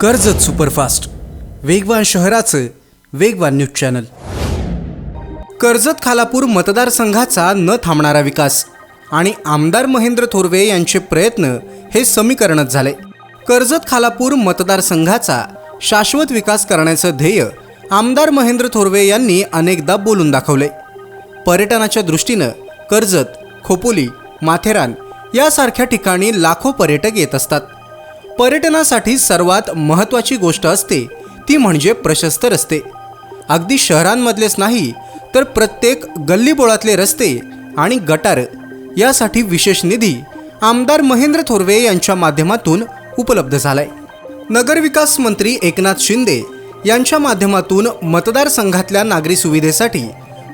Karjat superfast, वेगवान शहराचं वेगवान न्यूज चॅनल। कर्जत खालापूर मतदारसंघाचा न थांबणारा विकास आणि आमदार महेंद्र थोरवे यांचे प्रयत्न हे समीकरणच झाले। कर्जत खालापूर मतदारसंघाचा शाश्वत विकास करण्याचं ध्येय आमदार महेंद्र थोरवे यांनी अनेकदा बोलून दाखवले। पर्यटनाच्या दृष्टीने कर्जत, खोपोली, माथेरान यासारख्या ठिकाणी लाखो पर्यटक येत असतात। पर्यटनासाठी सर्वात महत्त्वाची गोष्ट असते ती म्हणजे प्रशस्त रस्ते। अगदी शहरांमधलेच नाही तर प्रत्येक गल्लीबोळातले रस्ते आणि गटार यासाठी विशेष निधी आमदार महेंद्र थोरवे यांच्या माध्यमातून उपलब्ध झालाय। नगरविकास मंत्री एकनाथ शिंदे यांच्या माध्यमातून मतदारसंघातल्या नागरी सुविधेसाठी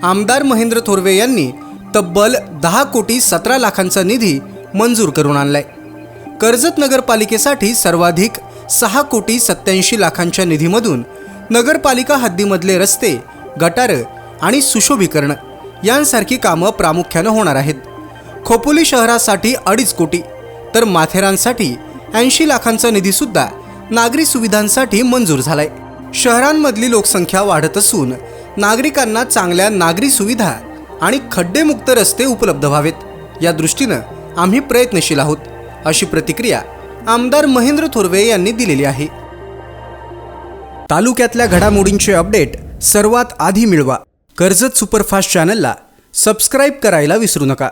आमदार महेंद्र थोरवे यांनी तब्बल 10 कोटी 17 लाखांचा निधी मंजूर करून आणलाय। कर्जत नगरपालिकेसाठी सर्वाधिक 6 कोटी 87 लाखांच्या निधीमधून नगरपालिका हद्दीमधले रस्ते, गटार आणि सुशोभीकरण यांसारखी कामं प्रामुख्याने होणार आहेत। खोपोली शहरासाठी 2.5 कोटी तर माथेरानसाठी 80 लाखांचा निधी सुद्धा नागरी सुविधांसाठी मंजूर झालाय। शहरांमधली लोकसंख्या वाढत असून नागरिकांना चांगल्या नागरी सुविधा आणि खड्डेमुक्त रस्ते उपलब्ध व्हावेत या दृष्टीने आम्ही प्रयत्नशील आहोत, अशी प्रतिक्रिया आमदार महेंद्र थोरवे यांनी दिलेली आहे। तालुक्यातल्या घडामोडींचे अपडेट सर्वात आधी मिळवा। कर्जत सुपरफास्ट चॅनलला सबस्क्राइब करायला विसरू नका।